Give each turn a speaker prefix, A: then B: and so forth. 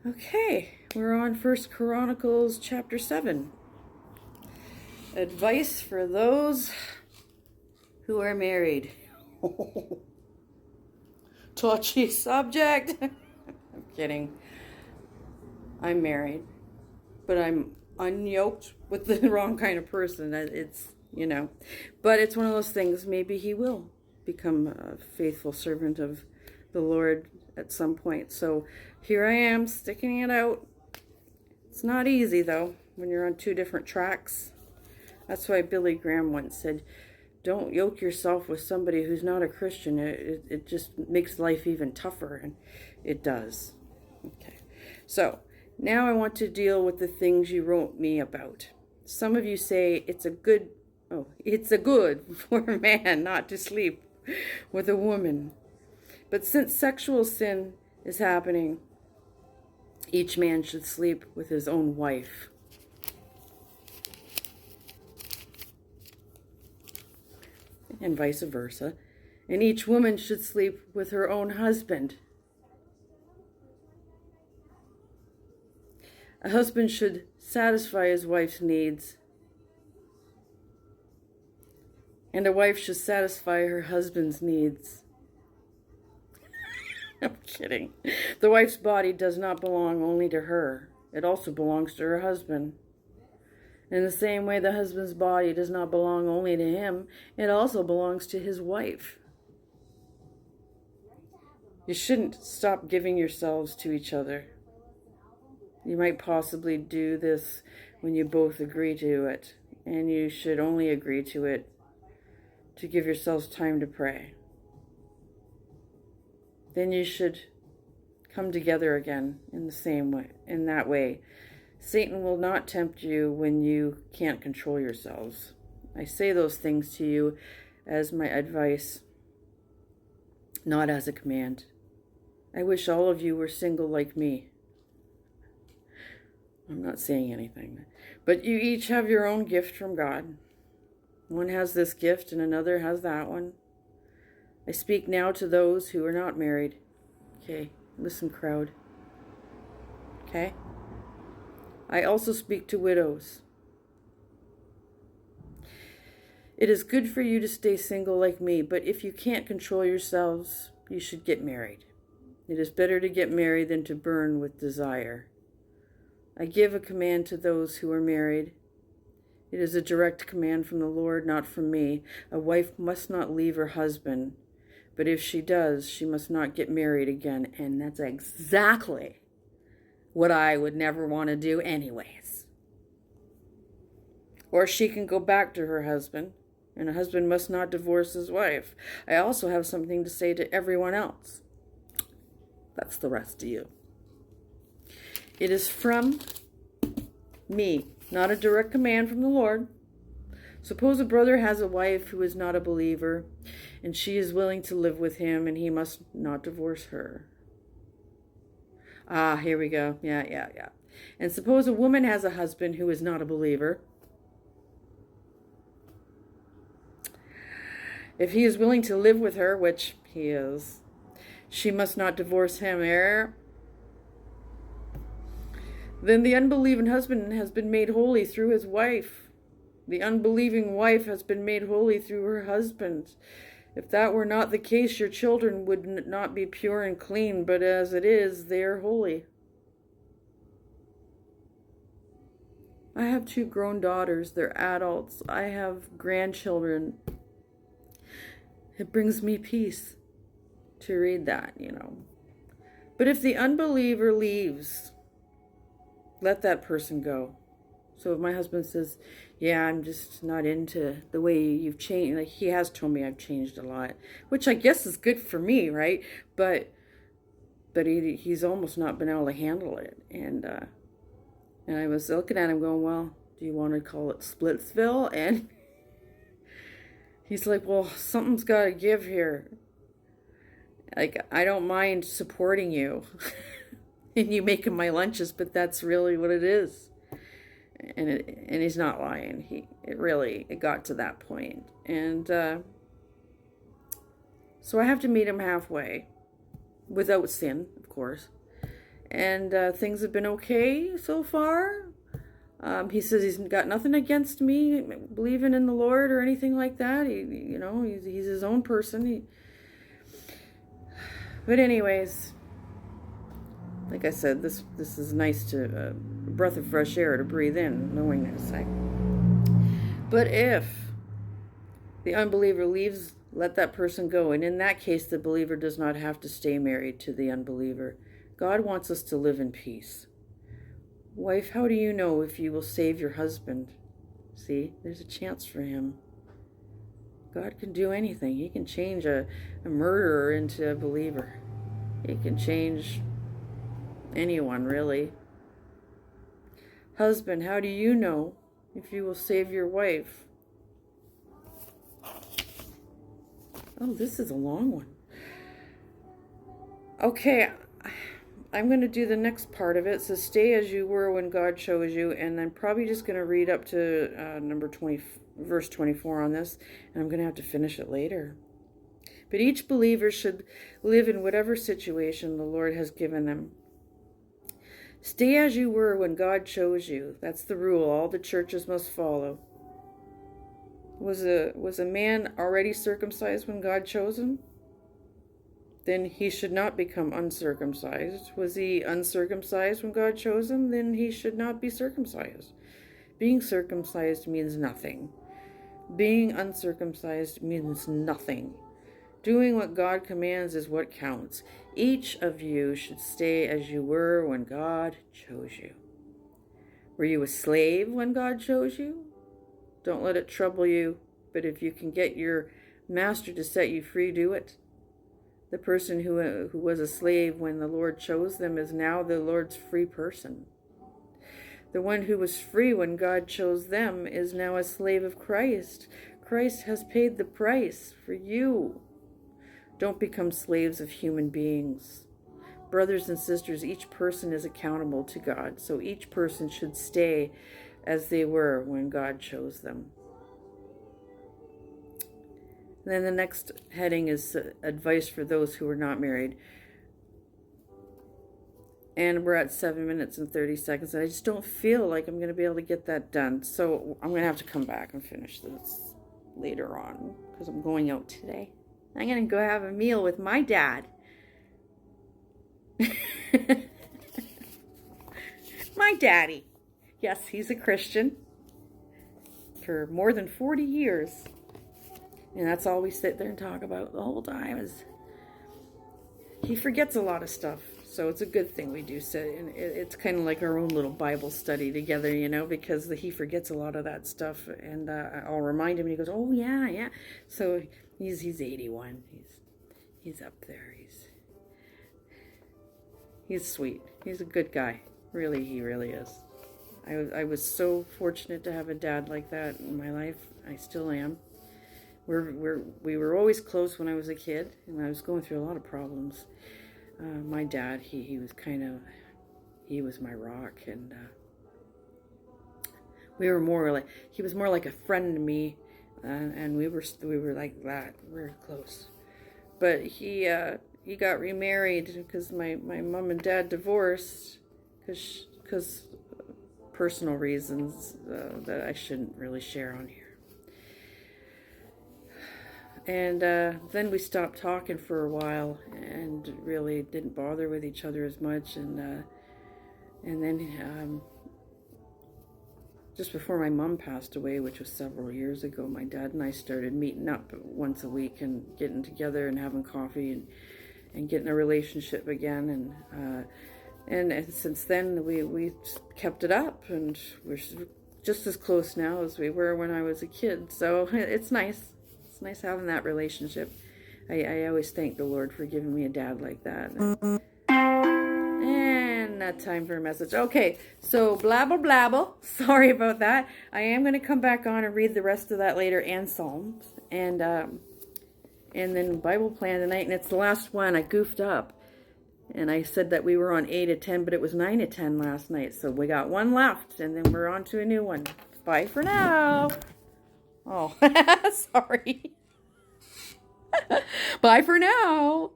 A: Okay, we're on First Chronicles chapter 7. Advice for those who are married. Touchy subject. I'm kidding. I'm married, but I'm unyoked with the wrong kind of person. But it's one of those things. Maybe he will become a faithful servant of the Lord at some point. So here I am sticking it out. It's not easy though when you're on two different tracks. That's why Billy Graham once said, don't yoke yourself with somebody who's not a Christian. It just makes life even tougher, and it does. Okay, so now I want to deal with the things you wrote me about. Some of you say it's a good for a man not to sleep with a woman. But since sexual sin is happening, each man should sleep with his own wife. And vice versa. And each woman should sleep with her own husband. A husband should satisfy his wife's needs. And a wife should satisfy her husband's needs. I'm kidding. The wife's body does not belong only to her. It also belongs to her husband. In the same way, the husband's body does not belong only to him. It also belongs to his wife. You shouldn't stop giving yourselves to each other. You might possibly do this when you both agree to it. And you should only agree to it to give yourselves time to pray. Then you should come together again in the same way, in that way. Satan will not tempt you when you can't control yourselves. I say those things to you as my advice, not as a command. I wish all of you were single like me. I'm not saying anything. But you each have your own gift from God. One has this gift and another has that one. I speak now to those who are not married. Okay, listen, crowd. Okay? I also speak to widows. It is good for you to stay single like me, but if you can't control yourselves, you should get married. It is better to get married than to burn with desire. I give a command to those who are married. It is a direct command from the Lord, not from me. A wife must not leave her husband, but if she does, she must not get married again, and that's exactly what I would never want to do anyways. Or she can go back to her husband, and a husband must not divorce his wife. I also have something to say to everyone else. That's the rest of you. It is from me, not a direct command from the Lord. Suppose a brother has a wife who is not a believer, and she is willing to live with him, and he must not divorce her. Here we go. Yeah. And suppose a woman has a husband who is not a believer. If he is willing to live with her, which he is, she must not divorce him. Then the unbelieving husband has been made holy through his wife. The unbelieving wife has been made holy through her husband. If that were not the case, your children would not be pure and clean, but as it is, they are holy. I have 2 grown daughters. They're adults. I have grandchildren. It brings me peace to read that, But if the unbeliever leaves, let that person go. So if my husband says, yeah, I'm just not into the way you've changed. Like, he has told me I've changed a lot, which I guess is good for me, right? But he's almost not been able to handle it. And I was looking at him going, well, do you want to call it Splitsville? And he's like, well, something's got to give here. Like, I don't mind supporting you and you making my lunches, but that's really what it is. And he's not lying. It got to that point. And so I have to meet him halfway, without sin, of course. and things have been okay so far. He says he's got nothing against me believing in the Lord or anything like that. He's his own person. But anyways, like I said, this is nice to a breath of fresh air to breathe in, knowing this. But if the unbeliever leaves, let that person go. And in that case, the believer does not have to stay married to the unbeliever. God wants us to live in peace. Wife, how do you know if you will save your husband? See, there's a chance for him. God can do anything. He can change a murderer into a believer. He can change anyone, really. Husband, how do you know if you will save your wife? Oh, this is a long one. Okay, I'm going to do the next part of it. So stay as you were when God chose you. And I'm probably just going to read up to verse 24 on this. And I'm going to have to finish it later. But each believer should live in whatever situation the Lord has given them. Stay as you were when God chose you. That's the rule all the churches must follow. Was a man already circumcised when God chose him? Then he should not become uncircumcised. Was he uncircumcised when God chose him? Then he should not be circumcised. Being circumcised means nothing. Being uncircumcised means nothing. Doing what God commands is what counts. Each of you should stay as you were when God chose you. Were you a slave when God chose you? Don't let it trouble you, but if you can get your master to set you free, do it. The person who was a slave when the Lord chose them is now the Lord's free person. The one who was free when God chose them is now a slave of Christ. Christ has paid the price for you. Don't become slaves of human beings. Brothers and sisters, each person is accountable to God, so each person should stay as they were when God chose them. Then the next heading is advice for those who are not married. And we're at 7 minutes and 30 seconds, and I just don't feel like I'm going to be able to get that done. So I'm going to have to come back and finish this later on, because I'm going out today. I'm going to go have a meal with my dad. My daddy. Yes, he's a Christian for more than 40 years. And that's all we sit there and talk about the whole time is he forgets a lot of stuff. So it's a good thing we do sit. And it's kind of like our own little Bible study together, because he forgets a lot of that stuff. And I'll remind him and he goes, oh, yeah. So he's 81. He's up there. He's sweet. He's a good guy. Really, he really is. I was so fortunate to have a dad like that in my life. I still am. We were always close when I was a kid, and I was going through a lot of problems. My dad, he was my rock, and he was more like a friend to me, and we were like that. We were close. But he got remarried because my mom and dad divorced because personal reasons that I shouldn't really share on here. And then we stopped talking for a while and really didn't bother with each other as much. And then just before my mom passed away, which was several years ago, my dad and I started meeting up once a week and getting together and having coffee and getting a relationship again. And since then, we kept it up, and we're just as close now as we were when I was a kid. So it's nice. It's nice having that relationship. I always thank the Lord for giving me a dad like that. And not time for a message. Okay, so blabble blabble. Sorry about that. I am going to come back on and read the rest of that later, and Psalms. And then Bible plan tonight, and it's the last one. I goofed up. And I said that we were on 8 of 10, but it was 9 of 10 last night. So we got one left, and then we're on to a new one. Bye for now. Oh, sorry. Bye for now.